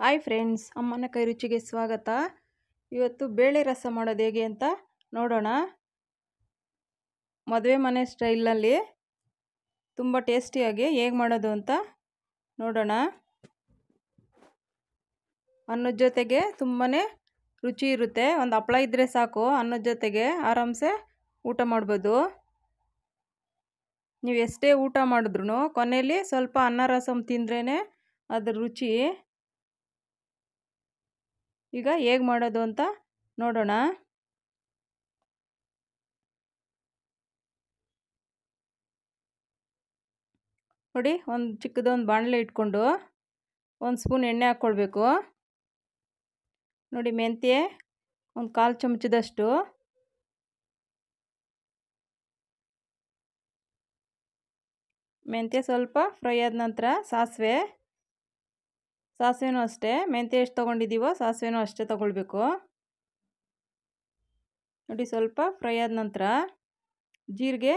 Hi friends, ಅಮ್ಮನ ಕೈ ರುಚಿಗೆ ಸ್ವಾಗತ. ಇವತ್ತು ಬೇಳೆ ರಸ ಮಾಡೋದು ಹೇಗೆ ಅಂತ ನೋಡೋಣ. ಮದುವೆ ಮನೆ ಸ್ಟೈಲ್ನಲ್ಲಿ ತುಂಬ ಟೇಸ್ಟಿಯಾಗಿ ಹೇಗೆ ಮಾಡೋದು ಅಂತ ನೋಡೋಣ. ಅನ್ನದ ಜೊತೆಗೆ ತುಂಬಾ ರುಚಿ ಇರುತ್ತೆ. ಒಂದು ಹಪ್ಪಳ ಇದ್ದರೆ ಸಾಕು, ಅನ್ನದ ಜೊತೆಗೆ ಆರಾಮ್ಸೆ ಊಟ ಮಾಡ್ಬೋದು. ನೀವು ಎಷ್ಟೇ ಊಟ ಮಾಡಿದ್ರೂ ಕೊನೆಯಲ್ಲಿ ಸ್ವಲ್ಪ ಅನ್ನ ರಸಮ್ ತಿಂದ್ರೇ ಅದ್ರ ರುಚಿ. ಈಗ ಹೇಗೆ ಮಾಡೋದು ಅಂತ ನೋಡೋಣ. ನೋಡಿ, ಒಂದು ಚಿಕ್ಕದೊಂದು ಬಾಣಲೆ ಇಟ್ಕೊಂಡು 1 ಸ್ಪೂನ್ ಎಣ್ಣೆ ಹಾಕ್ಕೊಳ್ಬೇಕು. ನೋಡಿ, ಮೆಂತ್ಯ 1/4 ಚಮಚದಷ್ಟು, ಮೆಂತ್ಯ ಸ್ವಲ್ಪ ಫ್ರೈ ಆದ ನಂತರ ಸಾಸಿವೆನೂ ಅಷ್ಟೇ. ಮೆಂತ್ಯ ಎಷ್ಟು ತೊಗೊಂಡಿದ್ದೀವೋ ಸಾಸಿವೆನೂ ಅಷ್ಟೇ ತೊಗೊಳ್ಬೇಕು. ನೋಡಿ, ಸ್ವಲ್ಪ ಫ್ರೈ ಆದ ನಂತರ ಜೀರಿಗೆ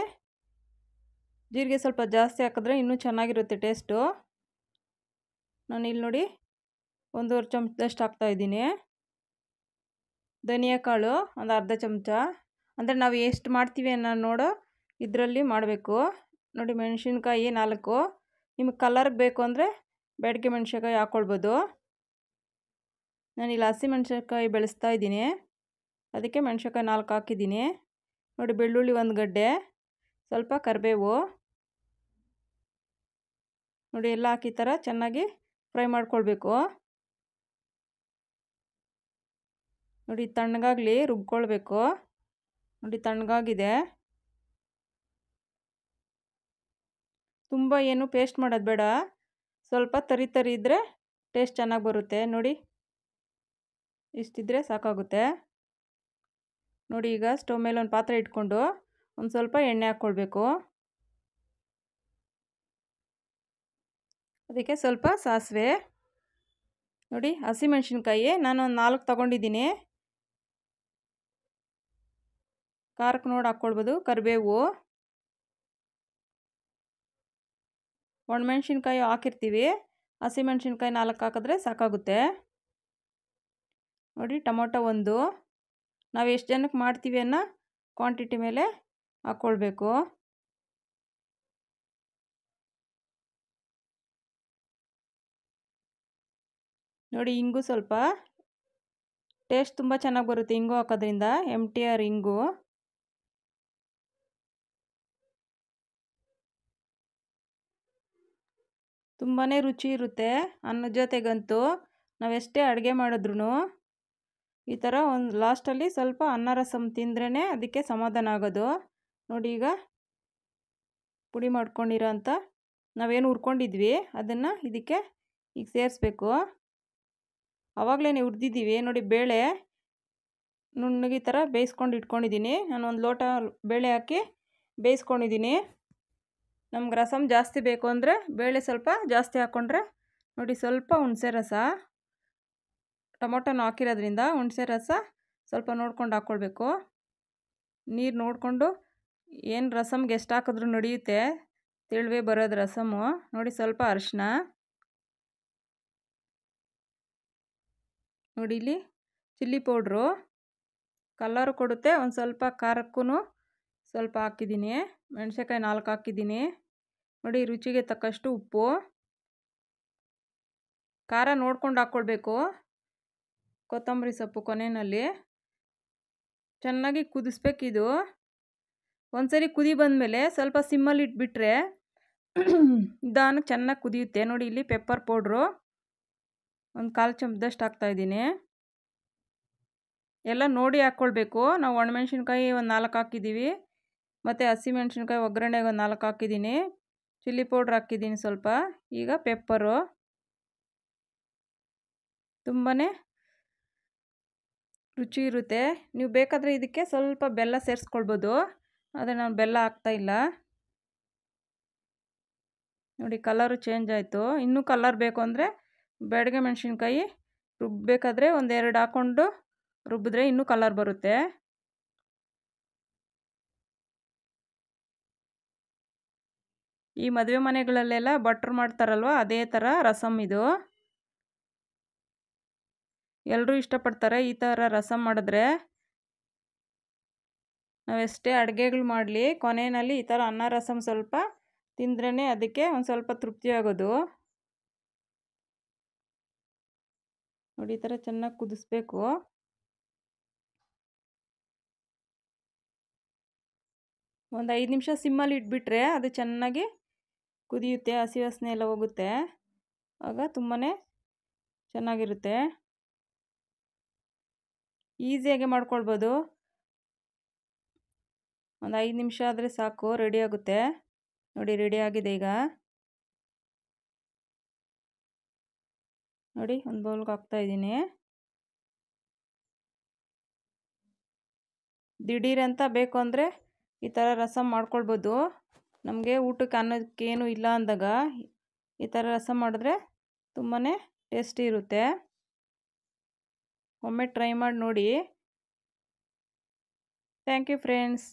ಸ್ವಲ್ಪ ಜಾಸ್ತಿ ಹಾಕಿದ್ರೆ ಇನ್ನೂ ಚೆನ್ನಾಗಿರುತ್ತೆ ಟೇಸ್ಟು. ನಾನು ಇಲ್ಲಿ ನೋಡಿ 1.5 ಚಮಚದಷ್ಟು ಹಾಕ್ತಾಯಿದ್ದೀನಿ. ಧನಿಯಾ ಕಾಳು ಒಂದು ಅರ್ಧ ಚಮಚ, ಅಂದರೆ ನಾವು ಎಷ್ಟು ಮಾಡ್ತೀವಿ ಅನ್ನೋ ನೋಡೋ ಇದರಲ್ಲಿ ಮಾಡಬೇಕು. ನೋಡಿ, ಮೆಣಸಿನ್ಕಾಯಿ 4, ನಿಮಗೆ ಕಲರ್ಗೆ ಬೇಕು ಅಂದರೆ ಬ್ಯಾಡಗಿ ಮೆಣಸಿನ್ಕಾಯಿ ಹಾಕ್ಕೊಳ್ಬೋದು. ನಾನಿಲ್ಲಿ ಹಸಿ ಮೆಣಸಿನ್ಕಾಯಿ ಬೆಳೆಸ್ತಾ ಇದ್ದೀನಿ, ಅದಕ್ಕೆ ಮೆಣಸಿನ್ಕಾಯಿ 4 ಹಾಕಿದ್ದೀನಿ. ನೋಡಿ, ಬೆಳ್ಳುಳ್ಳಿ 1 ಗಡ್ಡೆ, ಸ್ವಲ್ಪ ಕರಿಬೇವು. ನೋಡಿ, ಎಲ್ಲ ಹಾಕಿ ಥರ ಚೆನ್ನಾಗಿ ಫ್ರೈ ಮಾಡ್ಕೊಳ್ಬೇಕು. ನೋಡಿ, ತಣ್ಣಗಾಗಲಿ ರುಬ್ಕೊಳ್ಬೇಕು. ನೋಡಿ, ತಣ್ಣಗಾಗಿದೆ. ತುಂಬ ಏನು ಪೇಸ್ಟ್ ಮಾಡೋದು ಬೇಡ, ಸ್ವಲ್ಪ ತರಿ ಇದ್ದರೆ ಟೇಸ್ಟ್ ಚೆನ್ನಾಗಿ ಬರುತ್ತೆ. ನೋಡಿ, ಇಷ್ಟಿದ್ರೆ ಸಾಕಾಗುತ್ತೆ. ನೋಡಿ, ಈಗ ಸ್ಟವ್ ಮೇಲೆ ಒಂದು ಪಾತ್ರೆ ಇಟ್ಕೊಂಡು ಒಂದು ಸ್ವಲ್ಪ ಎಣ್ಣೆ ಹಾಕ್ಕೊಳ್ಬೇಕು. ಅದಕ್ಕೆ ಸ್ವಲ್ಪ ಸಾಸಿವೆ. ನೋಡಿ, ಹಸಿಮೆಣಸಿನ್ಕಾಯಿ ನಾನು ಒಂದು 4 ತೊಗೊಂಡಿದ್ದೀನಿ, ಖಾರಕ್ಕೆ ನೋಡಿ ಹಾಕ್ಕೊಳ್ಬೋದು. ಕರಿಬೇವು, ಒಣಮೆಣ್ಸಿನ್ಕಾಯಿ ಹಾಕಿರ್ತೀವಿ, ಹಸಿಮೆಣ್ಸಿನ್ಕಾಯಿ 4 ಹಾಕಿದ್ರೆ ಸಾಕಾಗುತ್ತೆ. ನೋಡಿ, ಟೊಮೊಟೊ 1, ನಾವು ಎಷ್ಟು ಜನಕ್ಕೆ ಮಾಡ್ತೀವಿ ಅನ್ನೋ ಕ್ವಾಂಟಿಟಿ ಮೇಲೆ ಹಾಕ್ಕೊಳ್ಬೇಕು. ನೋಡಿ, ಇಂಗು ಸ್ವಲ್ಪ, ಟೇಸ್ಟ್ ತುಂಬ ಚೆನ್ನಾಗಿ ಬರುತ್ತೆ ಇಂಗು ಹಾಕೋದ್ರಿಂದ, MTR ಇಂಗು. ತುಂಬಾ ರುಚಿ ಇರುತ್ತೆ ಅನ್ನದ ಜೊತೆಗಂತೂ. ನಾವೆಷ್ಟೇ ಅಡುಗೆ ಮಾಡಿದ್ರೂ ಈ ಥರ ಒಂದು ಲಾಸ್ಟಲ್ಲಿ ಸ್ವಲ್ಪ ಅನ್ನ ರಸಮ್ ತಿಂದ್ರೇ ಅದಕ್ಕೆ ಸಮಾಧಾನ ಆಗೋದು. ನೋಡಿ, ಈಗ ಪುಡಿ ಮಾಡ್ಕೊಂಡಿರೋ ಅಂಥ ನಾವೇನು ಹುರ್ಕೊಂಡಿದ್ವಿ ಅದನ್ನು ಇದಕ್ಕೆ ಈಗ ಸೇರಿಸ್ಬೇಕು. ಆವಾಗಲೇ ಹುರಿದಿದ್ದೀವಿ. ನೋಡಿ, ಬೇಳೆ ನುಣ್ಣಗೆ ಈ ಥರ ಬೇಯಿಸ್ಕೊಂಡು ಇಟ್ಕೊಂಡಿದ್ದೀನಿ. ನಾನು 1 ಲೋಟ ಬೇಳೆ ಹಾಕಿ ಬೇಯಿಸ್ಕೊಂಡಿದ್ದೀನಿ. ನಮ್ಗೆ ರಸಮ್ ಜಾಸ್ತಿ ಬೇಕು ಅಂದರೆ ಬೇಳೆ ಸ್ವಲ್ಪ ಜಾಸ್ತಿ ಹಾಕ್ಕೊಂಡ್ರೆ. ನೋಡಿ, ಸ್ವಲ್ಪ ಹುಣಸೆ ರಸ, ಟೊಮೊಟೊನ ಹಾಕಿರೋದ್ರಿಂದ ಹುಣಸೆ ರಸ ಸ್ವಲ್ಪ ನೋಡ್ಕೊಂಡು ಹಾಕ್ಕೊಳ್ಬೇಕು. ನೀರು ನೋಡಿಕೊಂಡು, ಏನು ರಸಮ್ಗೆ ಎಷ್ಟು ಹಾಕಿದ್ರೂ ನಡೆಯುತ್ತೆ, ತೆಳುವೆ ಬರೋದು ರಸಮು. ನೋಡಿ, ಸ್ವಲ್ಪ ಅರಿಶಿನ. ನೋಡಿ, ಇಲ್ಲಿ ಚಿಲ್ಲಿ ಪೌಡ್ರು ಕಲರು ಕೊಡುತ್ತೆ, ಒಂದು ಸ್ವಲ್ಪ ಖಾರಕ್ಕೂ ಸ್ವಲ್ಪ ಹಾಕಿದ್ದೀನಿ. ಮೆಣಸಿನ್ಕಾಯಿ 4 ಹಾಕಿದ್ದೀನಿ. ನೋಡಿ, ರುಚಿಗೆ ತಕ್ಕಷ್ಟು ಉಪ್ಪು. ಖಾರ ನೋಡ್ಕೊಂಡು ಹಾಕ್ಕೊಳ್ಬೇಕು. ಕೊತ್ತಂಬರಿ ಸೊಪ್ಪು ಕೊನೆಯಲ್ಲಿ. ಚೆನ್ನಾಗಿ ಕುದಿಸ್ಬೇಕಿದು. ಒಂದ್ಸರಿ ಕುದಿ ಬಂದಮೇಲೆ ಸ್ವಲ್ಪ ಸಿಮ್ಮಲ್ಲಿ ಇಟ್ಬಿಟ್ರೆ ನಿಧಾನಕ್ಕೆ ಚೆನ್ನಾಗಿ ಕುದಿಯುತ್ತೆ. ನೋಡಿ, ಇಲ್ಲಿ ಪೆಪ್ಪರ್ ಪೌಡ್ರು 1/4 ಚಮಚದಷ್ಟು ಹಾಕ್ತಾಯಿದ್ದೀನಿ. ಎಲ್ಲ ನೋಡಿ ಹಾಕ್ಕೊಳ್ಬೇಕು. ನಾವು ಒಣಮೆಣ್ಸಿನ್ಕಾಯಿ ಒಂದು 4 ಹಾಕಿದ್ದೀವಿ, ಮತ್ತು ಹಸಿಮೆಣ್ಸಿನ್ಕಾಯಿ ಒಗ್ಗರಣೆಗೆ ಒಂದು 4 ಹಾಕಿದ್ದೀನಿ. ಚಿಲ್ಲಿ ಪೌಡ್ರ್ ಹಾಕಿದ್ದೀನಿ ಸ್ವಲ್ಪ. ಈಗ ಪೆಪ್ಪರು. ತುಂಬಾ ರುಚಿ ಇರುತ್ತೆ. ನೀವು ಬೇಕಾದರೆ ಇದಕ್ಕೆ ಸ್ವಲ್ಪ ಬೆಲ್ಲ ಸೇರಿಸ್ಕೊಳ್ಬೋದು, ಆದರೆ ನಾನು ಬೆಲ್ಲ ಹಾಕ್ತಾಯಿಲ್ಲ. ನೋಡಿ, ಕಲರು ಚೇಂಜ್ ಆಯಿತು. ಇನ್ನೂ ಕಲರ್ ಬೇಕು ಅಂದರೆ ಬ್ಯಾಡಗಿ ಮೆಣಸಿನ್ಕಾಯಿ ರುಬ್ಬಬೇಕಾದ್ರೆ 1 2 ಹಾಕ್ಕೊಂಡು ರುಬ್ಬಿದ್ರೆ ಇನ್ನೂ ಕಲರ್ ಬರುತ್ತೆ. ಈ ಮದುವೆ ಮನೆಗಳಲ್ಲೆಲ್ಲ ಭಟ್ರು ಮಾಡ್ತಾರಲ್ವ, ಅದೇ ಥರ ರಸಮ್ ಇದು. ಎಲ್ಲರೂ ಇಷ್ಟಪಡ್ತಾರೆ ಈ ಥರ ರಸಮ್ ಮಾಡಿದ್ರೆ. ನಾವೆಷ್ಟೇ ಅಡುಗೆಗಳು ಮಾಡಲಿ ಕೊನೆಯಲ್ಲಿ ಈ ಥರ ಅನ್ನ ರಸಮ್ ಸ್ವಲ್ಪ ತಿಂದ್ರೇ ಅದಕ್ಕೆ ಒಂದು ಸ್ವಲ್ಪ ತೃಪ್ತಿ ಆಗೋದು. ನೋಡಿ ಈ ಥರ ಚೆನ್ನಾಗಿ ಕುದಿಸ್ಬೇಕು. ಒಂದು 5 ನಿಮಿಷ ಸಿಮ್ಮಲ್ಲಿ ಇಟ್ಬಿಟ್ರೆ ಅದು ಚೆನ್ನಾಗಿ ಕುದಿಯುತ್ತೆ, ಹಸಿ ವಾಸನೆ ಎಲ್ಲ ಹೋಗುತ್ತೆ. ಆಗ ತುಂಬಾ ಚೆನ್ನಾಗಿರುತ್ತೆ. ಈಸಿಯಾಗಿ ಮಾಡ್ಕೊಳ್ಬೋದು. ಒಂದು 5 ನಿಮಿಷ ಆದರೆ ಸಾಕು, ರೆಡಿ ಆಗುತ್ತೆ. ನೋಡಿ ರೆಡಿ ಆಗಿದೆ ಈಗ. ನೋಡಿ ಒಂದು ಬೌಲ್ಗೆ ಹಾಕ್ತಾಯಿದ್ದೀನಿ. ದಿಢೀರಂತ ಬೇಕು ಅಂದರೆ ಈ ಥರ ರಸಮ್ ಮಾಡ್ಕೊಳ್ಬೋದು. ನಮಗೆ ಊಟಕ್ಕೆ ಅನ್ನೋಕ್ಕೇನು ಇಲ್ಲ ಅಂದಾಗ ಈ ಥರ ರಸಮ್ ಮಾಡಿದ್ರೆ ತುಂಬಾ ಟೇಸ್ಟಿ ಇರುತ್ತೆ. ಒಮ್ಮೆ ಟ್ರೈ ಮಾಡಿ ನೋಡಿ. Thank you friends.